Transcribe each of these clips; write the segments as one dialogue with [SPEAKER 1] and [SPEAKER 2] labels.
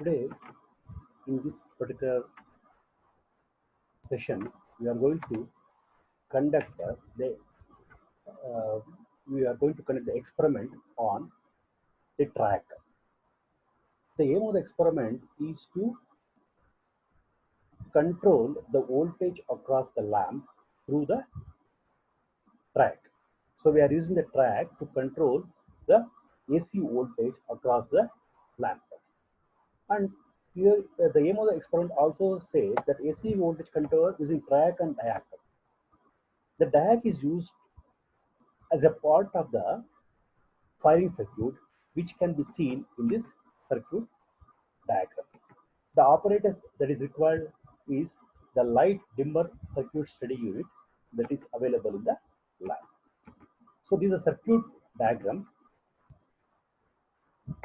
[SPEAKER 1] Today, in this particular session, we are going to conduct uh, the experiment on the track. The aim of the experiment is to control the voltage across the lamp through the track. So we are using the track to control the AC voltage across the lamp. And here the aim of the experiment also says that AC voltage control using track and diac. The diac is used as a part of the firing circuit, which can be seen in this circuit diagram. The apparatus that is required is the light dimmer circuit study unit that is available in the lab. So this is a circuit diagram,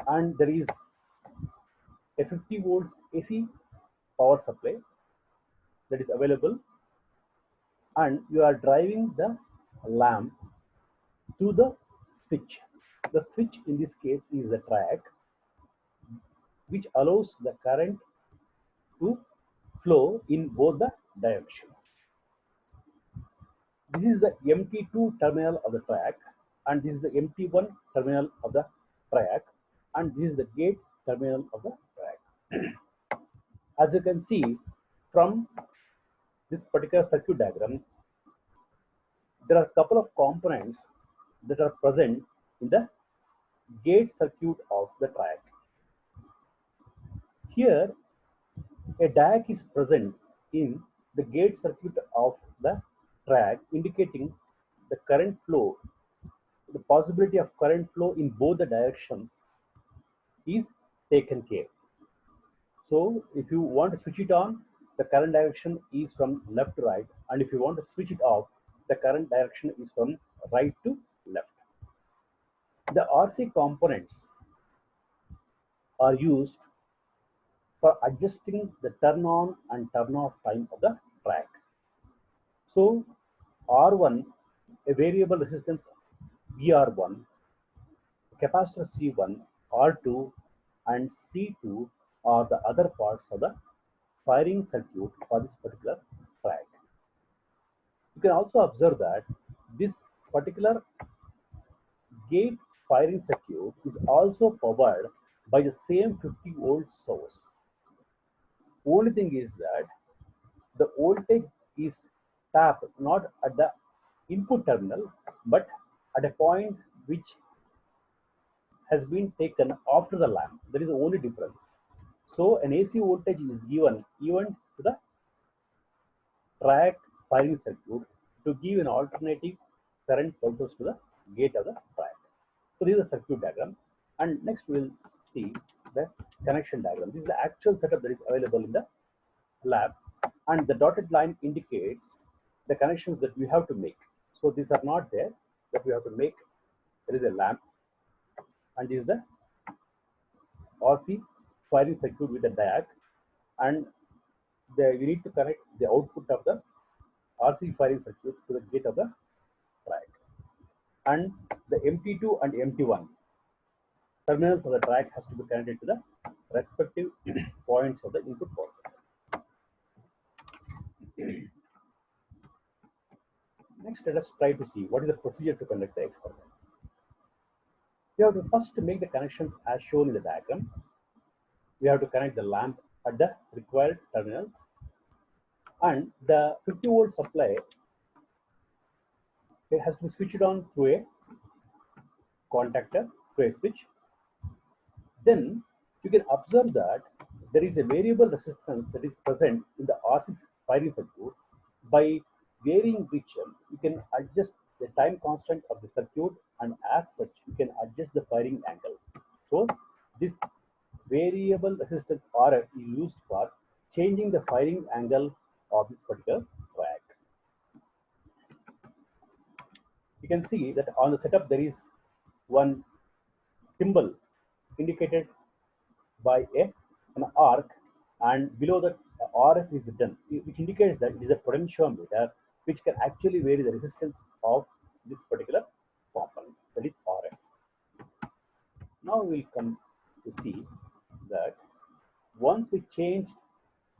[SPEAKER 1] and there is a 50 volts AC power supply that is available, and you are driving the lamp to the switch. The switch in this case is the track, which allows the current to flow in both the directions. This is the MT2 terminal of the track, and this is the MT1 terminal of the track, and this is the gate terminal of the track. As you can see from this particular circuit diagram, there are a couple of components that are present in the gate circuit of the track. Here, a DAC is present in the gate circuit of the track, indicating the current flow. The possibility of current flow in both the directions is taken care. So if you want to switch it on, the current direction is from left to right, and if you want to switch it off, the current direction is from right to left. The RC components are used for adjusting the turn on and turn off time of the track. So R1, a variable resistance VR1, capacitor C1, R2, and C2 are the other parts of the firing circuit for this particular track. You can also observe that this particular gate firing circuit is also powered by the same 50 volt source. Only thing is that the voltage is tapped not at the input terminal but at a point which has been taken after the lamp. That is the only difference. So an AC voltage is given even to the track firing circuit to give an alternative current pulses to the gate of the track. So this is the circuit diagram, and next we will see the connection diagram. This is the actual setup that is available in the lab, and the dotted line indicates the connections that we have to make. So these are not there that we have to make. There is a lamp, and this is the RC firing circuit with the diac, and you need to connect the output of the RC firing circuit to the gate of the track, and the MT2 and MT1 terminals of the track has to be connected to the respective points of the input power supply. Next, let us try to see what is the procedure to conduct the experiment. We have to first make the connections as shown in the diagram. We have to connect the lamp at the required terminals, and the 50 volt supply, it has to be switched on through a contactor, through a switch. Then you can observe that there is a variable resistance that is present in the RC firing circuit, by varying which you can adjust the time constant of the circuit, and as such you can adjust the firing angle. So this variable resistance RF is used for changing the firing angle of this particular track. You can see that on the setup there is one symbol indicated by an arc, and below that RF is done, which indicates that it is a potentiometer which can actually vary the resistance of this particular component, that is RF. Now we will come to see that once we change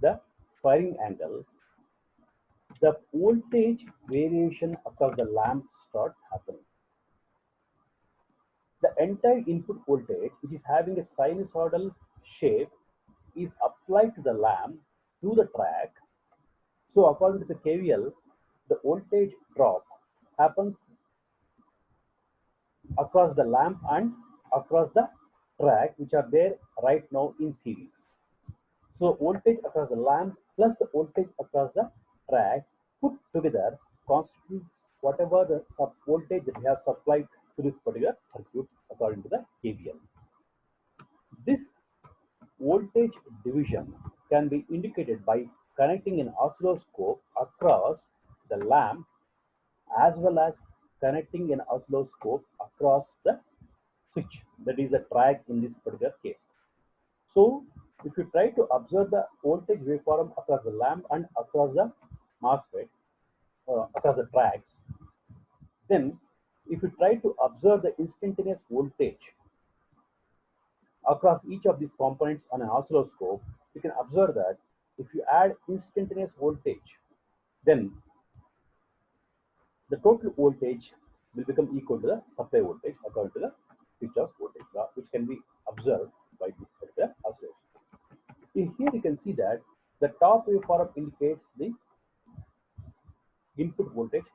[SPEAKER 1] the firing angle, the voltage variation across the lamp starts happening. The entire input voltage, which is having a sinusoidal shape, is applied to the lamp through the track. So according to the KVL, the voltage drop happens across the lamp and across the track, which are there right now in series. So voltage across the lamp plus the voltage across the track put together constitutes whatever the voltage that we have supplied to this particular circuit according to the KVL. This voltage division can be indicated by connecting an oscilloscope across the lamp as well as connecting an oscilloscope across the switch, that is the track in this particular case. So if you try to observe the voltage waveform across the lamp and across the MOSFET, across the tracks, then if you try to observe the instantaneous voltage across each of these components on an oscilloscope, you can observe that if you add instantaneous voltage, then the total voltage will become equal to the supply voltage according to the Kirchhoff's voltage law, which can be observed by this particular oscilloscope. Here you can see that the top waveform indicates the input voltage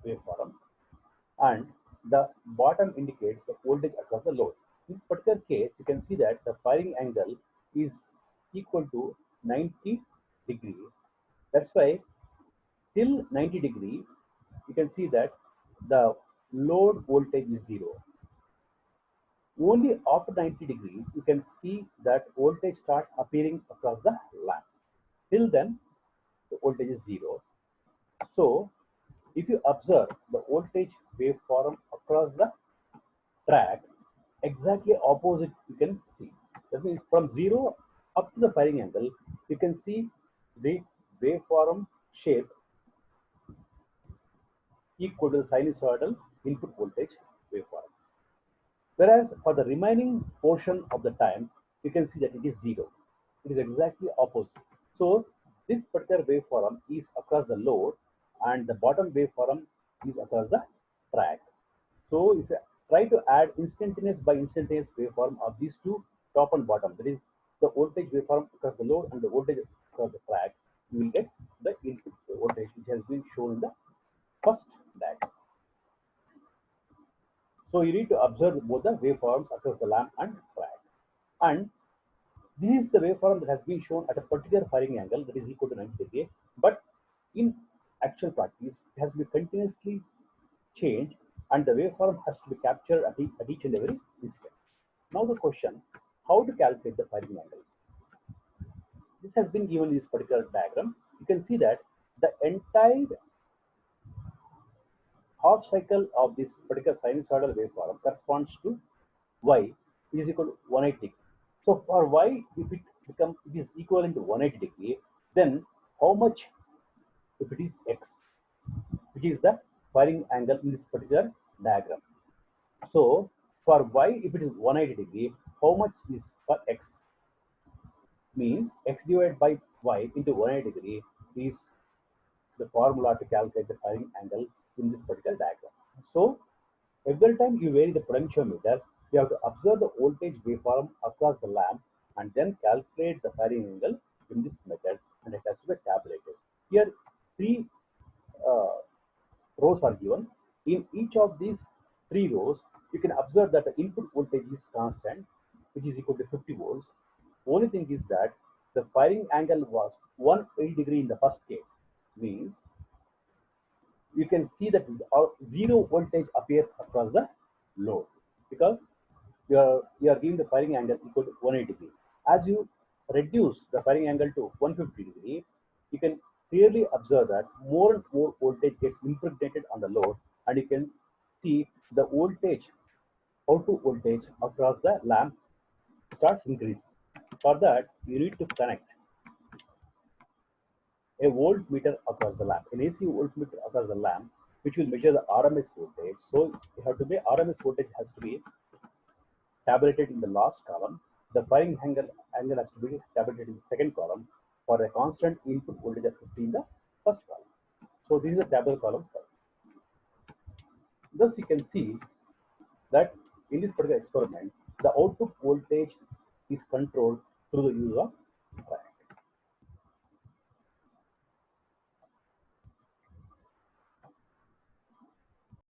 [SPEAKER 1] waveform and the bottom indicates the voltage across the load. In this particular case, you can see that the firing angle is equal to 90 degree. That's why till 90 degree, you can see that the load voltage is 0. Only after 90 degrees, you can see that voltage starts appearing across the lamp. Till then, the voltage is 0. So, if you observe the voltage waveform across the track, exactly opposite you can see. That means from 0 up to the firing angle, you can see the waveform shape equal to the sinusoidal input voltage waveform. Whereas for the remaining portion of the time, you can see that it is 0. It is exactly opposite. So this particular waveform is across the load and the bottom waveform is across the track. So if you try to add instantaneous by instantaneous waveform of these two, top and bottom, that is the voltage waveform across the load and the voltage across the track, you will get the input voltage which has been shown in the first diagram. So you need to observe both the waveforms across the lamp and track. And this is the waveform that has been shown at a particular firing angle that is equal to 90 degree. But in actual practice, it has to be continuously changed and the waveform has to be captured at each and every instant. Now the question, how to calculate the firing angle? This has been given in this particular diagram. You can see that the entire half cycle of this particular sinusoidal waveform corresponds to y is equal to 180 degree. So for y, if it is equivalent to 180 degree, then how much if it is x, which is the firing angle in this particular diagram. So for y, if it is 180 degree, how much is for x? Means x divided by y into 180 degree is the formula to calculate the firing angle in this particular diagram. So every time you vary the potentiometer, you have to observe the voltage waveform across the lamp and then calculate the firing angle in this method, and it has to be tabulated. Here, three rows are given. In each of these 3 rows, you can observe that the input voltage is constant, which is equal to 50 volts. Only thing is that the firing angle was 180 degree in the first case, means you can see that 0 voltage appears across the load because you are giving the firing angle equal to 180 degree. As you reduce the firing angle to 150 degree, you can clearly observe that more and more voltage gets impregnated on the load, and you can see the voltage, output voltage across the lamp starts increasing. For that, you need to connect a voltmeter across the lamp, an AC voltmeter across the lamp, which will measure the RMS voltage. So you have to be RMS voltage has to be tabulated in the last column, The firing angle has to be tabulated in the second column for a constant input voltage of 50 in the first column. So this is the tabular column. Thus, you can see that in this particular experiment, the output voltage is controlled through the use of